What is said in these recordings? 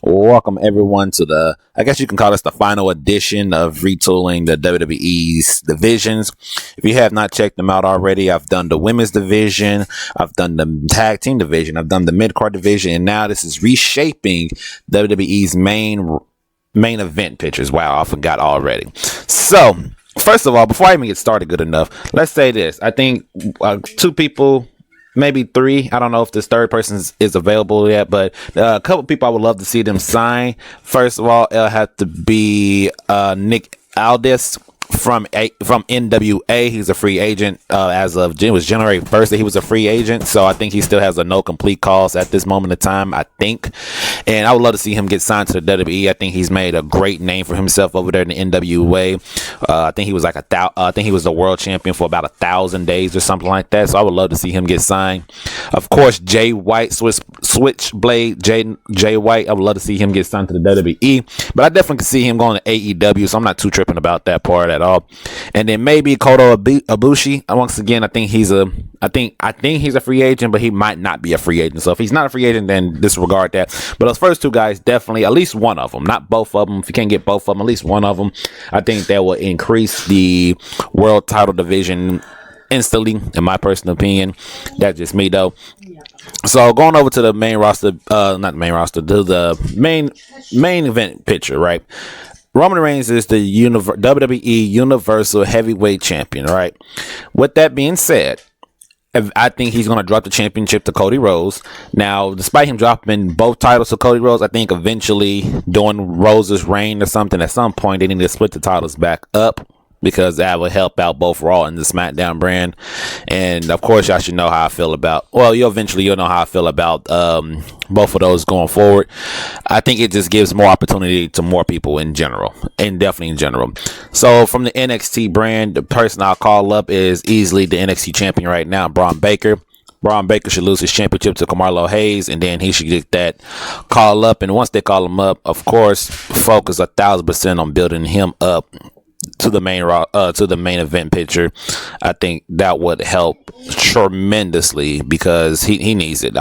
Welcome everyone to I guess you can call this the final edition of retooling the WWE's divisions. If you have not checked them out already, I've done the women's division, I've done the tag team division, I've done the mid-card division, and now this is reshaping WWE's main event pictures. Wow, I forgot already. So, first of all, before I even get started good enough, let's say this. I think two people, maybe three. I don't know if this third person is available yet, but a couple people I would love to see them sign. First of all, it'll have to be Nick Aldis from NWA. He's a free agent as of it was January 1st that he was a free agent, so I think he still has a no complete cause at this moment in time, I think. And I would love to see him get signed to the WWE. I think he's made a great name for himself over there in the NWA. I think he was I think he was the world champion for about 1,000 days or something like that. So I would love to see him get signed. Of course, Jay White, Switchblade Jay White. I would love to see him get signed to the WWE, but I definitely could see him going to AEW. So I'm not too tripping about that part at all. And then maybe Kota Ibushi. Once again, I think he's a free agent, but he might not be a free agent. So if he's not a free agent, then disregard that. But those first two guys, definitely at least one of them, not both of them. If you can't get both of them, at least one of them. I think that will increase the world title division instantly, in my personal opinion. That's just me though. So going over to the main roster, not the main roster, to the main event picture, right? Roman Reigns is the WWE Universal Heavyweight Champion, right? With that being said, I think he's going to drop the championship to Cody Rhodes. Now, despite him dropping both titles to Cody Rhodes, I think eventually during Rhodes' reign or something, at some point, they need to split the titles back up, because that would help out both Raw and the SmackDown brand. And of course, y'all should know how I feel about, well, you'll know how I feel about both of those going forward. I think it just gives more opportunity to more people in general, and definitely in general. So from the NXT brand, the person I'll call up is easily the NXT champion right now, Braun Baker. Braun Baker should lose his championship to Carmelo Hayes, and then he should get that call up. And once they call him up, of course, focus 1,000% on building him up to the main event picture. I think that would help tremendously, because he needs it.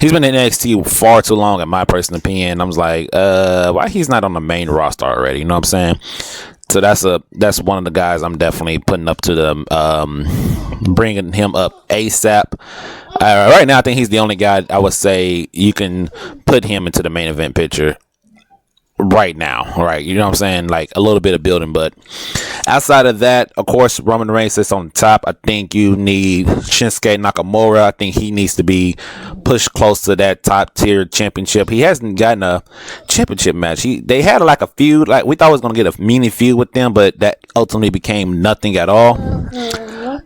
He's been in NXT far too long, in my personal opinion. I was like, why he's not on the main roster already? You know what I'm saying? So that's one of the guys I'm definitely putting up to the bringing him up ASAP. Right now, I think he's the only guy I would say you can put him into the main event picture right now, right? You know what I'm saying? Like a little bit of building, but outside of that, of course, Roman Reigns sits on top. I think you need Shinsuke Nakamura. I think he needs to be pushed close to that top tier championship. He hasn't gotten a championship match. They had like a feud, like we thought we was gonna get a mini feud with them, but that ultimately became nothing at all.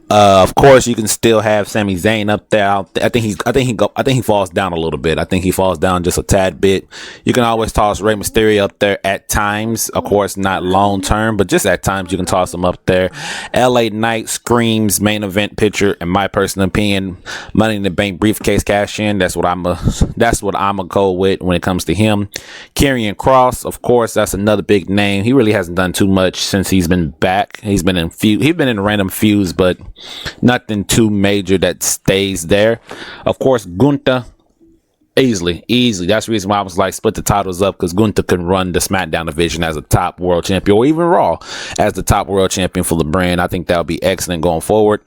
Of course, you can still have Sami Zayn up there. I think he falls down a little bit. I think he falls down just a tad bit. You can always toss Rey Mysterio up there at times. Of course, not long term, but just at times you can toss him up there. LA Knight screams main event picture, in my personal opinion. Money in the Bank briefcase cash in. That's what I'm a go with when it comes to him. Karrion Kross, of course, that's another big name. He really hasn't done too much since he's been back. He's been in random feuds, but nothing too major that stays there. Of course, Gunther, easily. That's the reason why I was like, split the titles up, because Gunther can run the SmackDown division as a top world champion, or even Raw as the top world champion for the brand. I think that would be excellent going forward.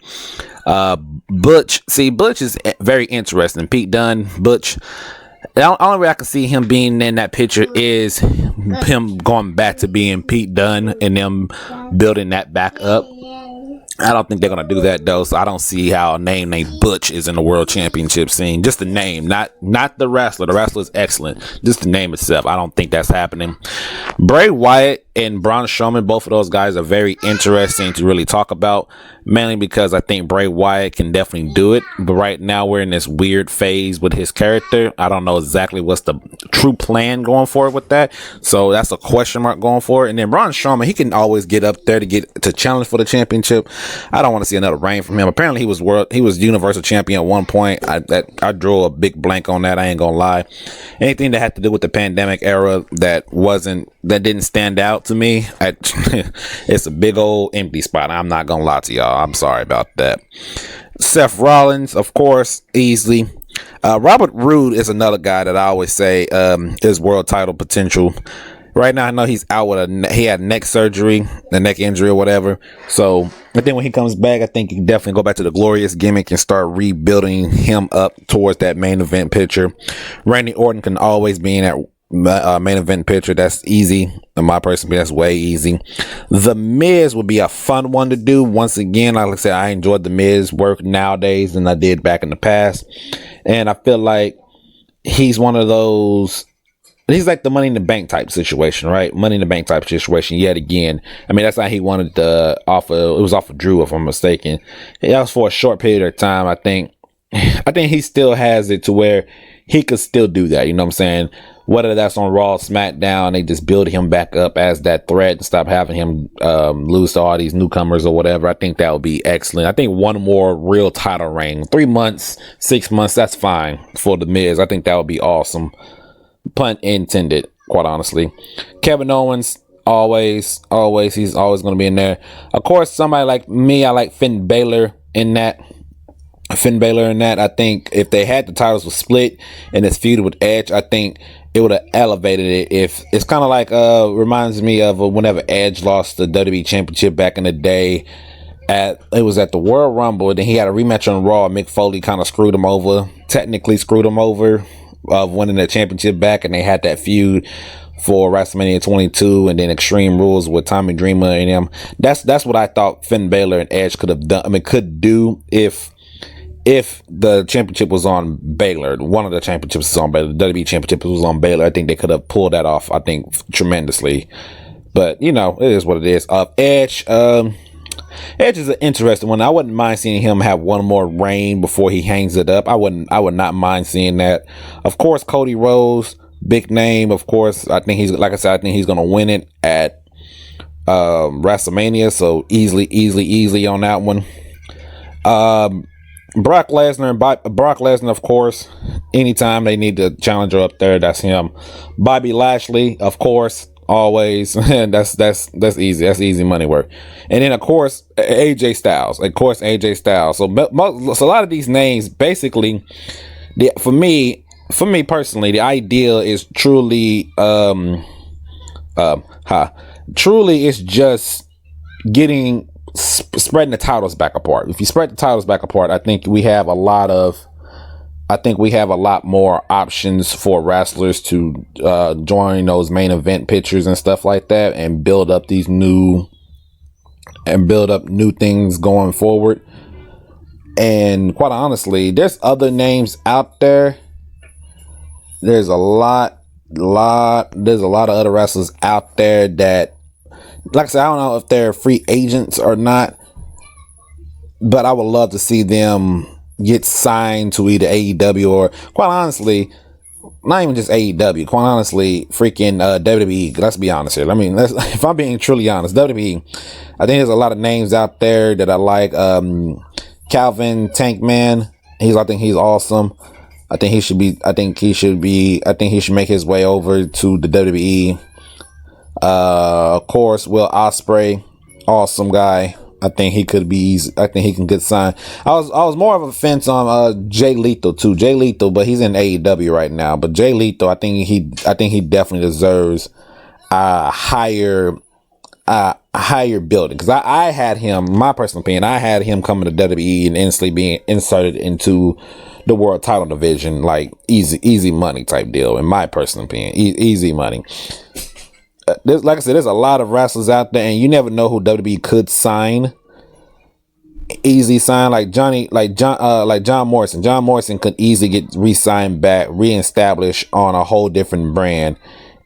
Butch is very interesting. Pete Dunne, Butch. The only way I can see him being in that picture is him going back to being Pete Dunne and them building that back up. I don't think they're going to do that, though, so I don't see how a name named Butch is in the world championship scene. Just the name, not the wrestler. The wrestler is excellent. Just the name itself. I don't think that's happening. Bray Wyatt and Braun Strowman, both of those guys are very interesting to really talk about, mainly because I think Bray Wyatt can definitely do it, but right now we're in this weird phase with his character. I don't know exactly what's the true plan going forward with that, so that's a question mark going forward. And then Braun Strowman, he can always get up there to challenge for the championship. I don't want to see another reign from him. Apparently he was Universal Champion at one point. I drew a big blank on that. I ain't gonna lie. Anything that had to do with the pandemic era that didn't stand out to me, it's a big old empty spot. I'm not gonna lie to y'all. I'm sorry about that. Seth Rollins, of course, easily. Robert Roode is another guy that I always say is world title potential. Right now, I know he's out with he had neck surgery, the neck injury or whatever. So I think when he comes back, I think he can definitely go back to the glorious gimmick and start rebuilding him up towards that main event picture. Randy Orton can always be in that main event picture. That's easy. In my personal opinion, that's way easy. The Miz would be a fun one to do. Once again, like I said, I enjoyed the Miz work nowadays than I did back in the past. And I feel like he's one of those. He's like the Money in the Bank type situation, right? Money in the Bank type situation yet again. I mean, that's how he wanted the offer. It was off of Drew, if I'm mistaken. That was for a short period of time. I think he still has it to where he could still do that. You know what I'm saying? Whether that's on Raw, SmackDown, they just build him back up as that threat and stop having him lose to all these newcomers or whatever. I think that would be excellent. I think one more real title reign, 3 months, 6 months, that's fine for the Miz. I think that would be awesome. Pun intended, quite honestly. Kevin Owens, always, he's always going to be in there. Of course, somebody like me, I like Finn Balor in that. I think if they had the titles was split and it's feud with Edge, I think it would have elevated it. If it's kind of like reminds me of whenever Edge lost the WWE Championship back in the day. It was at the Royal Rumble. Then he had a rematch on Raw. Mick Foley kind of screwed him over. Technically screwed him over of winning the championship back, and they had that feud for WrestleMania 22 and then Extreme Rules with Tommy Dreamer and him. That's what I thought Finn Balor and Edge could have done. I mean, could do if the championship was on Baylor. One of the championships was on Baylor. The WWE championship was on Baylor. I think they could have pulled that off, I think, tremendously. But, you know, it is what it is. Edge is an interesting one. I wouldn't mind seeing him have one more reign before he hangs it up. I would not mind seeing that. Of course, Cody Rhodes, big name. Of course, I think I think he's going to win it at WrestleMania. So easily on that one. Brock Lesnar, of course. Anytime they need the challenger up there, that's him. Bobby Lashley, of course. Always. that's easy. That's easy money work. And then of course AJ Styles. So a lot of these names basically, for me personally, the ideal is truly is just getting spreading the titles back apart. If you spread the titles back apart, I think we have a lot more options for wrestlers to join those main event pictures and stuff like that, and build up new things going forward. And quite honestly, there's other names out there. There's a lot of other wrestlers out there that, like I said, I don't know if they're free agents or not, but I would love to see them get signed to either AEW or, quite honestly, not even just AEW, quite honestly, freaking WWE. Let's be honest here. I mean, if I'm being truly honest, WWE, I think there's a lot of names out there that I like. Calvin Tankman, I think he's awesome. I think he should make his way over to the WWE. Of course, Will Ospreay, awesome guy. I think he could be easy. I think he can get signed. I was more of a fence on Jay Lethal too. Jay Lethal, but he's in AEW right now. But Jay Lethal, I think he definitely deserves a higher building, because I had him, my personal opinion, I had him coming to WWE and instantly being inserted into the world title division, like easy money type deal. In my personal opinion, easy money. Like I said, there's a lot of wrestlers out there, and you never know who WWE could sign. Easy sign, like John Morrison. John Morrison could easily get re-signed back, reestablished on a whole different brand,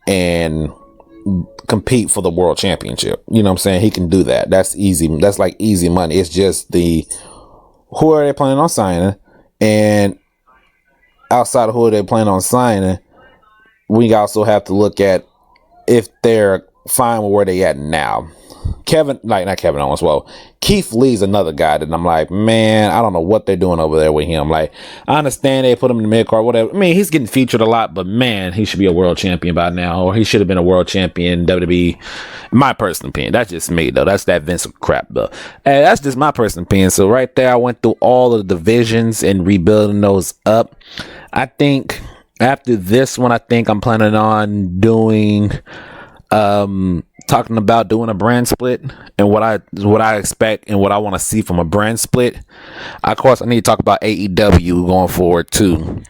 and compete for the world championship. You know what I'm saying? He can do that. That's easy. That's like easy money. It's just who are they planning on signing, and outside of who they're planning on signing, we also have to look at if they're fine with where they at now. not Kevin Owens, well, Keith Lee's another guy that I'm like, man, I don't know what they're doing over there with him. Like, I understand they put him in the mid card, whatever. I mean, he's getting featured a lot, but man, he should be a world champion by now, or he should have been a world champion in WWE. My personal opinion. That's just me, though. That's that Vince crap, though. Hey, that's just my personal opinion. So right there, I went through all of the divisions and rebuilding those up. I think after this one, I think I'm planning on doing, talking about doing a brand split and what I expect and what I want to see from a brand split. Of course, I need to talk about AEW going forward too.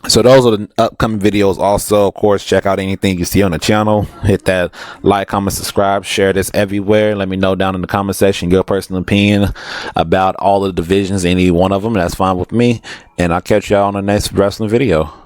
So those are the upcoming videos. Also, of course, check out anything you see on the channel. Hit that like, comment, subscribe, share this everywhere. Let me know down in the comment section your personal opinion about all the divisions, any one of them. That's fine with me. And I'll catch y'all on the next wrestling video.